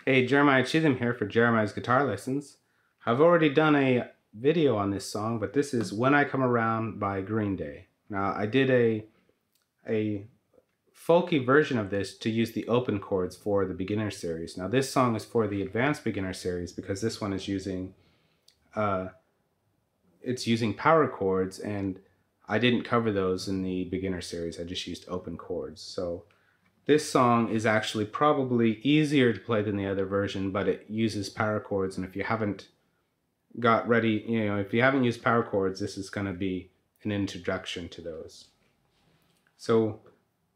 Hey, Jeremiah Chisholm here for Jeremiah's Guitar Lessons. I've already done a video on this song, but this is When I Come Around by Green Day. Now, I did a folky version of this to use the open chords for the beginner series. Now, this song is for the advanced beginner series because this one is using power chords, and I didn't cover those in the beginner series. I just used open chords. So this song is actually probably easier to play than the other version, but it uses power chords, and if you haven't got ready, if you haven't used power chords, this is going to be an introduction to those. So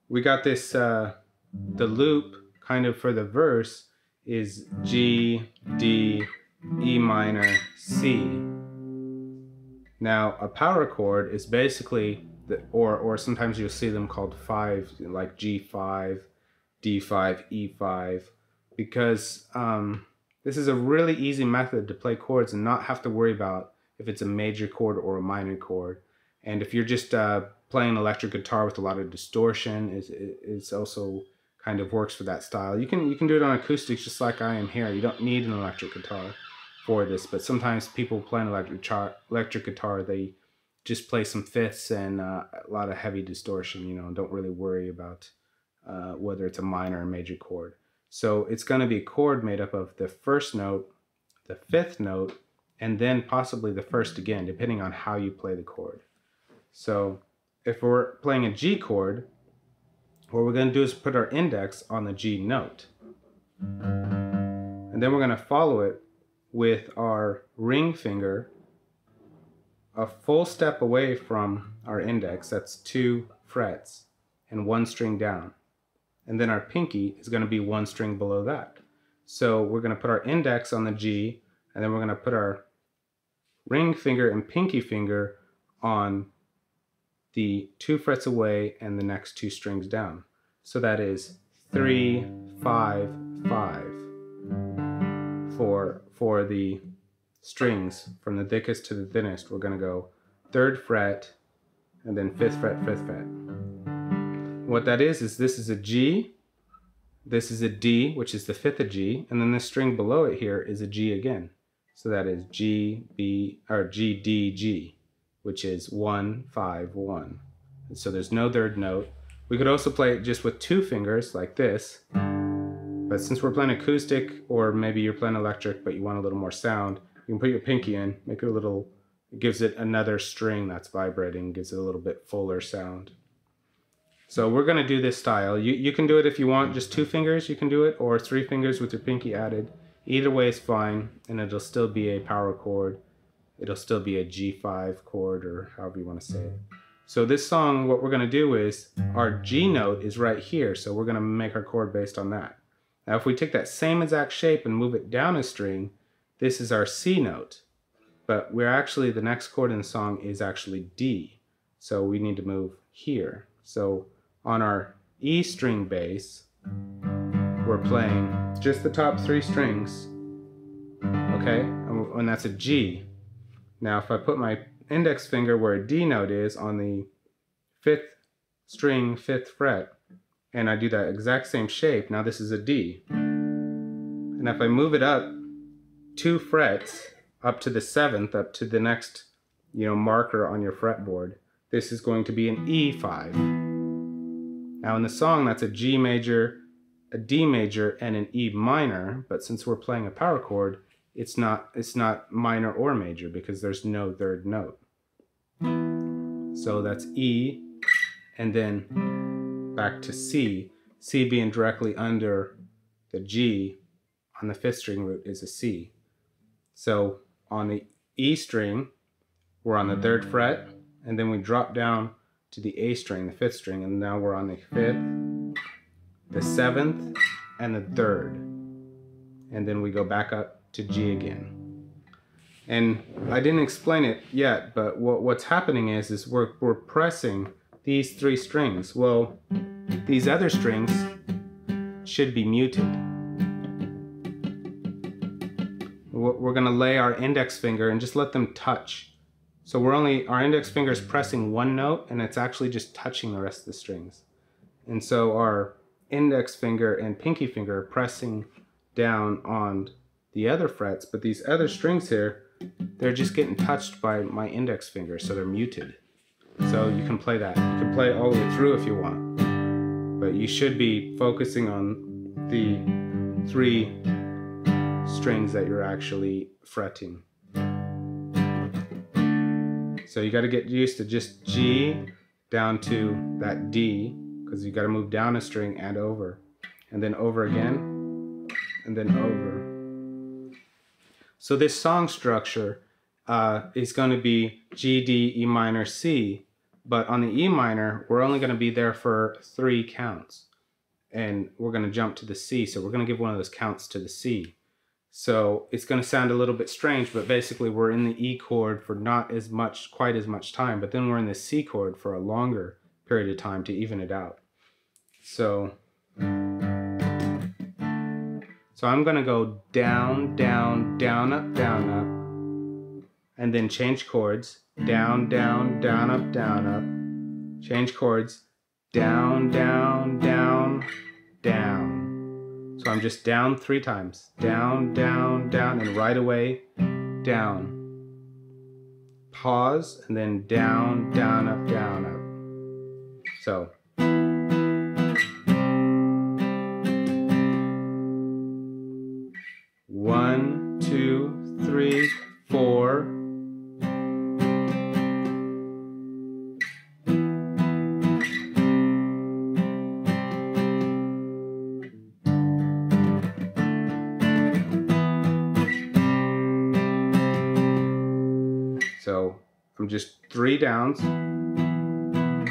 we got this, the loop kind of for the verse is G, D, E minor, C. Now a power chord is basically or sometimes you'll see them called five, like G5, D5, E5, because this is a really easy method to play chords and not have to worry about if it's a major chord or a minor chord. And if you're just playing electric guitar with a lot of distortion, it's also kind of works for that style. You can do it on acoustics just like I am here. You don't need an electric guitar for this, but sometimes people playing electric guitar, they just play some fifths and a lot of heavy distortion, don't really worry about whether it's a minor or major chord. So it's going to be a chord made up of the first note, the fifth note, and then possibly the first again, depending on how you play the chord. So if we're playing a G chord, what we're going to do is put our index on the G note. And then we're going to follow it with our ring finger a full step away from our index. That's 2 frets and 1 string down. And then our pinky is going to be 1 string below that. So we're going to put our index on the G, and then we're going to put our ring finger and pinky finger on the 2 frets away and the next 2 strings down. So that is 3, 5, 5 for the strings. From the thickest to the thinnest, we're going to go 3rd fret and then 5th fret, 5th fret. What that is this is a G, this is a D, which is the 5th of G, and then the string below it here is a G again. So that is G, B, or G, D, G, which is 1, 5, 1. And so there's no 3rd note. We could also play it just with 2 fingers like this, but since we're playing acoustic, or maybe you're playing electric but you want a little more sound, you can put your pinky in, make it a little, it gives it another string that's vibrating, gives it a little bit fuller sound. So we're going to do this style. You can do it if you want just 2 fingers, you can do it, or 3 fingers with your pinky added. Either way is fine, and it'll still be a power chord. It'll still be a G5 chord, or however you want to say it. So this song, what we're going to do is, our G note is right here, so we're going to make our chord based on that. Now if we take that same exact shape and move it down a string, this is our C note. But we're actually, the next chord in the song is actually D. So we need to move here. So on our E string bass, we're playing just the top 3 strings, okay? And that's a G. Now if I put my index finger where a D note is on the 5th string, 5th fret, and I do that exact same shape, now this is a D. And if I move it up 2 frets, up to the 7th, up to the next, marker on your fretboard, this is going to be an E5. Now in the song, that's a G major, a D major, and an E minor, but since we're playing a power chord, it's not minor or major because there's no 3rd note. So that's E, and then back to C, C being directly under the G on the 5th string root is a C. So on the E string, we're on the 3rd fret, and then we drop down to the A string, the 5th string, and now we're on the 5th, the 7th, and the 3rd. And then we go back up to G again. And I didn't explain it yet, but what's happening is we're pressing these 3 strings. Well, these other strings should be muted. We're going to lay our index finger and just let them touch. So our index finger is pressing 1 note, and it's actually just touching the rest of the strings. And so our index finger and pinky finger are pressing down on the other frets, but these other strings here, they're just getting touched by my index finger, so they're muted. So you can play that. You can play it all the way through if you want, but you should be focusing on the 3 strings that you're actually fretting. So you got to get used to just G down to that D, because you got to move down a string and over, and then over again, and then over. So this song structure is going to be G, D, E minor, C, but on the E minor, we're only going to be there for 3 counts, and we're going to jump to the C, so we're going to give one of those counts to the C. So it's going to sound a little bit strange, but basically we're in the E chord for not as much, quite as much time, but then we're in the C chord for a longer period of time to even it out. So I'm going to go down, down, down, up, and then change chords. Down, down, down, up, change chords. Down, down, down, down. So I'm just down 3 times. Down, down, down, and right away, down. Pause, and then down, down, up, down, up. So. 1, 2, 3, 4. So I'm just 3 downs, and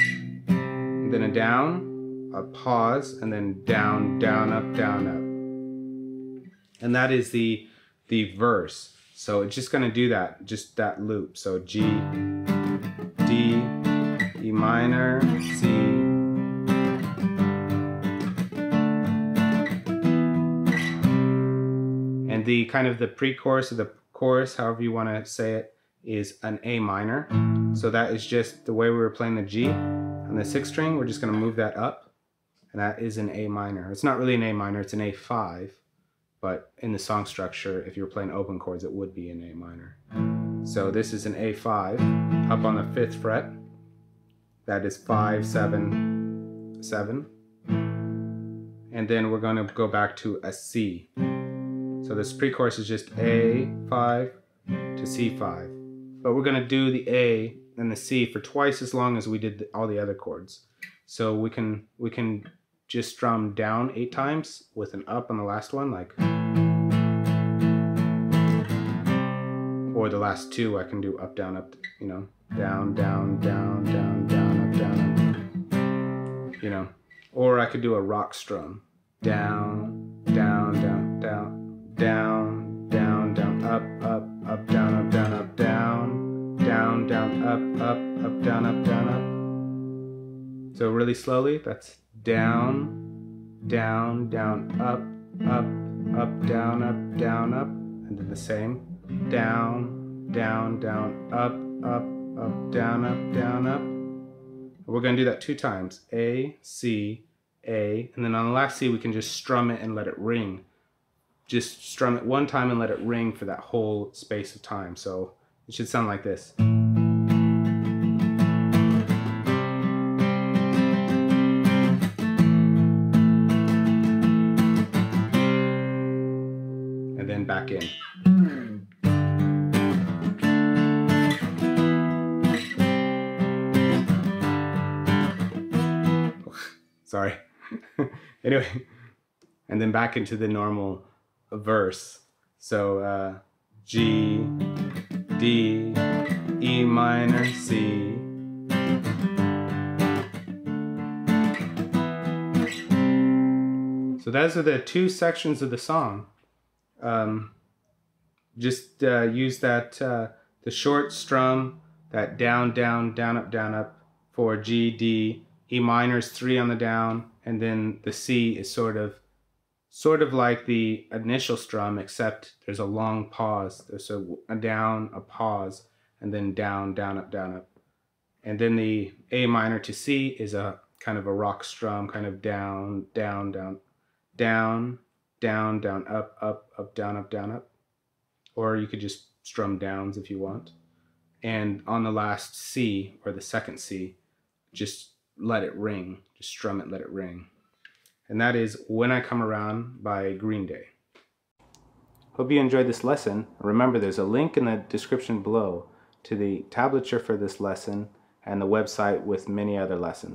then a down, a pause, and then down, down, up, down, up. And that is the verse. So it's just going to do that, just that loop. So G, D, E minor, C. And the kind of the pre-chorus or the chorus, however you want to say it, is an A minor. So that is just the way we were playing the G on the 6th string. We're just going to move that up, and that is an A minor. It's not really an A minor, it's an A5. But in the song structure, if you're playing open chords, it would be an A minor. So this is an A5 up on the 5th fret. That is 5, 7, 7. And then we're going to go back to a C. So this pre-chorus is just A5 to C5. But we're going to do the A and the C for twice as long as we did all the other chords. So we can just strum down 8 times with an up on the last one, like, or the last 2 I can do up, down, you know, down, down, down, down, down, up, you know, or I could do a rock strum, down, down, down, down, down, down, down, up, down, up, down, up, down, down, down, up, down, up, down, up. So really slowly, that's down, down, down, up, down, up, and then the same, down, down, down, up, down, up. We're going to do that 2 times, A, C, A, and then on the last C we can just strum it and let it ring. Just strum it 1 time and let it ring for that whole space of time. So it should sound like this. And then back in. Sorry. Anyway, and then back into the normal verse. So G, D, E minor, C. So those are the 2 sections of the song. Just use that the short strum, that down, down, down, up for G, D. E minor is 3 on the down, and then the C is sort of like the initial strum, except there's a long pause. There's a down, a pause, and then down, down, up, and then the A minor to C is a kind of a rock strum, kind of down, down, down, down, down, down, up, up, up, down, up, down, up. Or you could just strum downs if you want. And on the last C, or the second C, just let it ring. Just strum it, let it ring. And that is When I Come Around by Green Day. Hope you enjoyed this lesson. Remember, there's a link in the description below to the tablature for this lesson and the website with many other lessons.